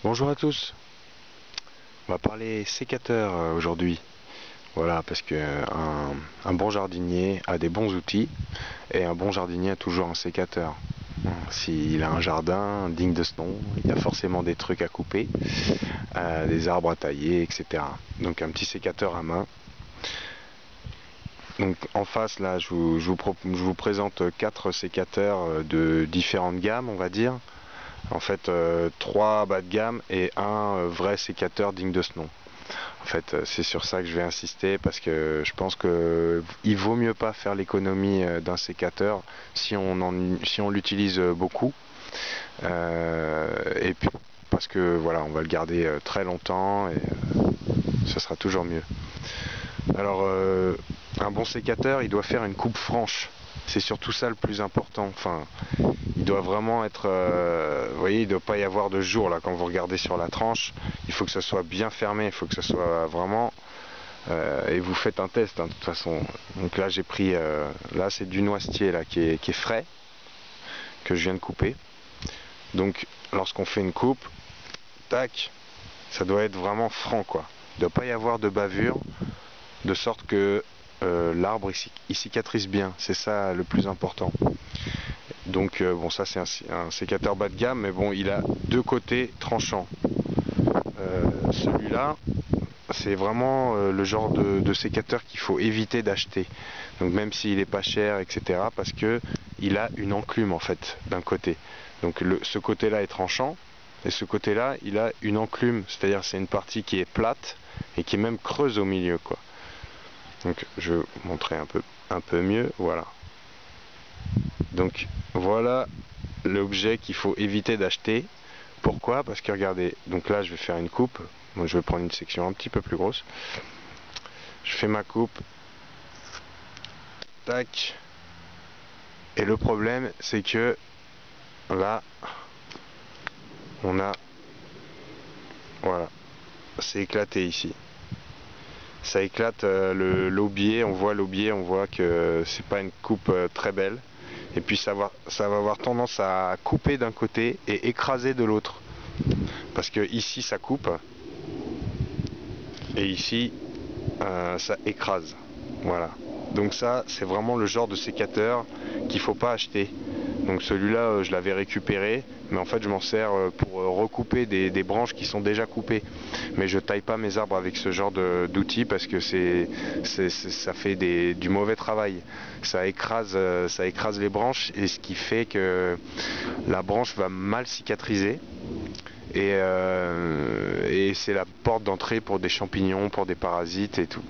Bonjour à tous, on va parler sécateur aujourd'hui. Voilà, parce que un bon jardinier a des bons outils et un bon jardinier a toujours un sécateur. S'il a un jardin digne de ce nom, il y a forcément des trucs à couper, des arbres à tailler, etc. Donc un petit sécateur à main. Donc en face là, je vous présente quatre sécateurs de différentes gammes, on va dire. En fait, trois bas de gamme et un vrai sécateur digne de ce nom. En fait, c'est sur ça que je vais insister parce que je pense que il vaut mieux pas faire l'économie d'un sécateur si on l'utilise beaucoup. Et puis parce que voilà, on va le garder très longtemps et ce sera toujours mieux. Alors, un bon sécateur, il doit faire une coupe franche. C'est surtout ça le plus important. Enfin, il doit vraiment être, vous voyez, il ne doit pas y avoir de jour là quand vous regardez sur la tranche. Il faut que ça soit bien fermé, il faut que ça soit vraiment. Et vous faites un test hein, de toute façon. Donc là j'ai pris, là c'est du noisetier là qui est frais que je viens de couper. Donc lorsqu'on fait une coupe, tac, ça doit être vraiment franc quoi. Il ne doit pas y avoir de bavure, de sorte que l'arbre il cicatrise bien. C'est ça le plus important. Donc bon ça c'est un sécateur bas de gamme, mais bon il a deux côtés tranchants. Celui-là, c'est vraiment le genre de sécateur qu'il faut éviter d'acheter. Donc même s'il est pas cher, etc. Parce que il a une enclume en fait d'un côté. Donc ce côté-là est tranchant et ce côté-là il a une enclume, c'est-à-dire c'est une partie qui est plate et qui est même creuse au milieu quoi. Donc je vais vous montrer un peu mieux, voilà. Donc voilà l'objet qu'il faut éviter d'acheter. Pourquoi? Parce que regardez, donc là je vais faire une coupe. Moi je vais prendre une section un petit peu plus grosse. Je fais ma coupe. Tac. Et le problème c'est que là on a, voilà, c'est éclaté ici. Ça éclate l'aubier, on voit l'aubier, on voit que c'est pas une coupe très belle. Et puis ça va avoir tendance à couper d'un côté et écraser de l'autre. Parce que ici ça coupe et ici ça écrase. Voilà. Donc ça, c'est vraiment le genre de sécateur qu'il faut pas acheter. Donc celui-là, je l'avais récupéré, mais en fait, je m'en sers pour recouper des branches qui sont déjà coupées. Mais je taille pas mes arbres avec ce genre d'outils parce que ça fait du mauvais travail. Ça écrase les branches et ce qui fait que la branche va mal cicatriser et c'est la porte d'entrée pour des champignons, pour des parasites et tout.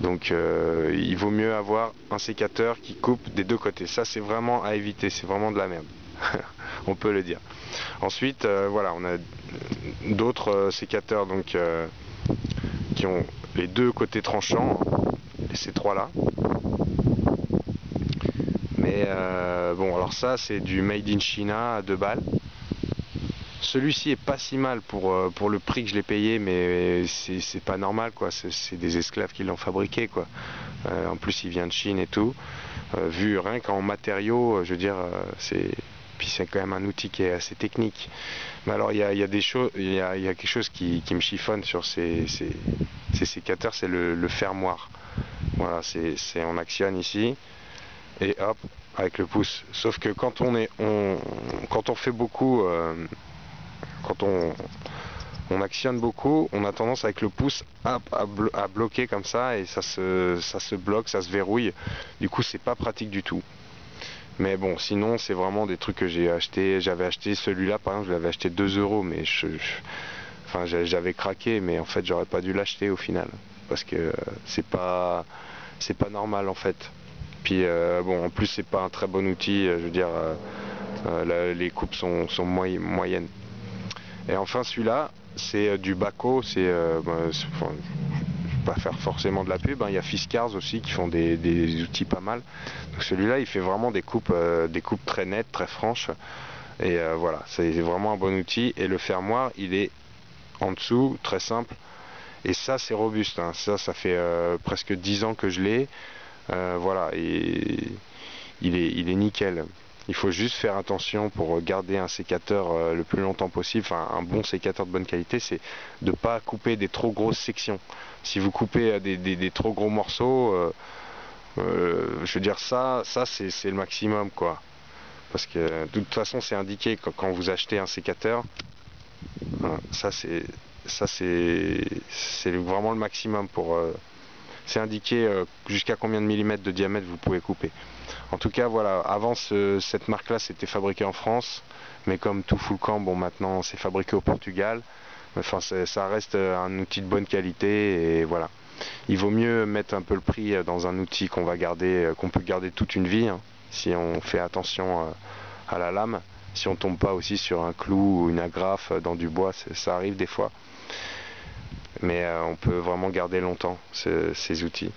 Donc il vaut mieux avoir un sécateur qui coupe des deux côtés. Ça c'est vraiment à éviter, c'est vraiment de la merde. On peut le dire. Ensuite, voilà, on a d'autres sécateurs donc, qui ont les deux côtés tranchants, ces trois-là. Mais bon, alors ça c'est du Made in China à 2 balles. Celui-ci est pas si mal pour le prix que je l'ai payé, mais c'est pas normal quoi. C'est des esclaves qui l'ont fabriqué quoi. En plus, il vient de Chine et tout. Vu rien qu'en matériaux, je veux dire, puis c'est quand même un outil qui est assez technique. Mais alors, il y a des choses, il y a quelque chose qui me chiffonne sur ces sécateurs, c'est le fermoir. Voilà, on actionne ici et hop, avec le pouce. Sauf que quand on fait beaucoup quand on actionne beaucoup, on a tendance avec le pouce à bloquer comme ça et ça se bloque, ça se verrouille. Du coup, c'est pas pratique du tout. Mais bon, sinon, c'est vraiment des trucs que j'ai acheté. J'avais acheté celui-là, par exemple, je l'avais acheté 2 euros, mais enfin, j'avais craqué, mais en fait, j'aurais pas dû l'acheter au final. Parce que c'est pas normal en fait. Puis bon, en plus, c'est pas un très bon outil. Je veux dire, les coupes sont moyennes. Et enfin celui-là, c'est du Baco, enfin, je vais pas faire forcément de la pub, hein. Il y a Fiskars aussi qui font des outils pas mal. Donc celui-là, il fait vraiment des coupes très nettes, très franches. Et voilà, c'est vraiment un bon outil. Et le fermoir, il est en dessous, très simple. Et ça, c'est robuste, hein. Ça fait presque 10 ans que je l'ai. Voilà, et il est nickel. Il faut juste faire attention pour garder un sécateur le plus longtemps possible, enfin un bon sécateur de bonne qualité, c'est de ne pas couper des trop grosses sections. Si vous coupez des trop gros morceaux, je veux dire ça c'est le maximum quoi. Parce que de toute façon c'est indiqué quand vous achetez un sécateur, hein, c'est vraiment le maximum pour c'est indiqué jusqu'à combien de millimètres de diamètre vous pouvez couper. En tout cas, voilà, avant cette marque-là, c'était fabriqué en France, mais comme tout full camp, bon, maintenant c'est fabriqué au Portugal. Enfin, ça reste un outil de bonne qualité et voilà. Il vaut mieux mettre un peu le prix dans un outil qu'on va garder, qu'on peut garder toute une vie, hein, si on fait attention à la lame. Si on tombe pas aussi sur un clou ou une agrafe dans du bois, ça arrive des fois. Mais on peut vraiment garder longtemps ces outils.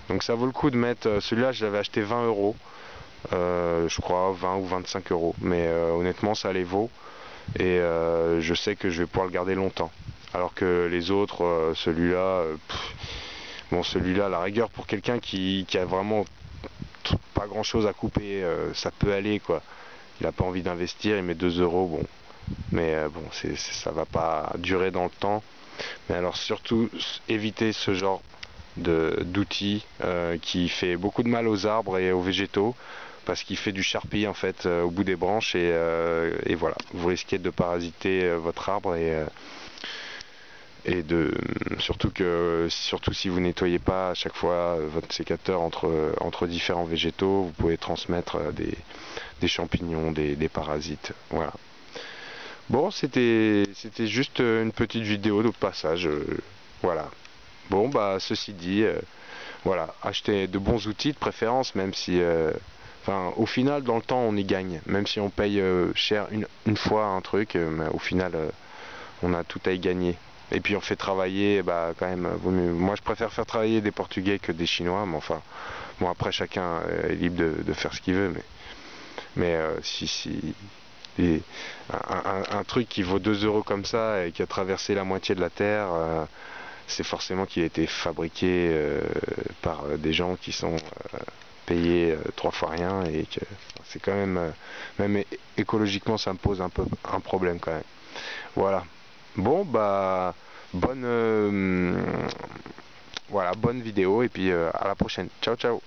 Donc ça vaut le coup de mettre, celui-là je l'avais acheté 20 euros, je crois 20 ou 25 euros, mais honnêtement ça les vaut et je sais que je vais pouvoir le garder longtemps. Alors que les autres, celui-là, bon celui-là, à la rigueur pour quelqu'un qui a vraiment pas grand-chose à couper, ça peut aller quoi. Il n'a pas envie d'investir, il met 2 euros, bon, mais bon, ça va pas durer dans le temps. Mais alors surtout éviter ce genre d'outils qui fait beaucoup de mal aux arbres et aux végétaux parce qu'il fait du charpie en fait au bout des branches et voilà, vous risquez de parasiter votre arbre et surtout si vous nettoyez pas à chaque fois votre sécateur entre différents végétaux, vous pouvez transmettre des champignons, des parasites. Voilà. Bon, c'était juste une petite vidéo de passage. Voilà. Bon, bah, ceci dit, voilà, achetez de bons outils de préférence, même si, enfin, au final, dans le temps, on y gagne. Même si on paye cher une fois un truc, mais au final, on a tout à y gagner. Et puis on fait travailler, bah, quand même, vaut mieux. Moi, je préfère faire travailler des Portugais que des Chinois, mais enfin, bon, après, chacun est libre de faire ce qu'il veut, mais si un truc qui vaut 2 euros comme ça et qui a traversé la moitié de la Terre, c'est forcément qu'il a été fabriqué par des gens qui sont payés 3 fois rien et que c'est quand même écologiquement ça me pose un peu un problème quand même. Voilà. Bon bah bonne voilà bonne vidéo et puis à la prochaine. Ciao ciao.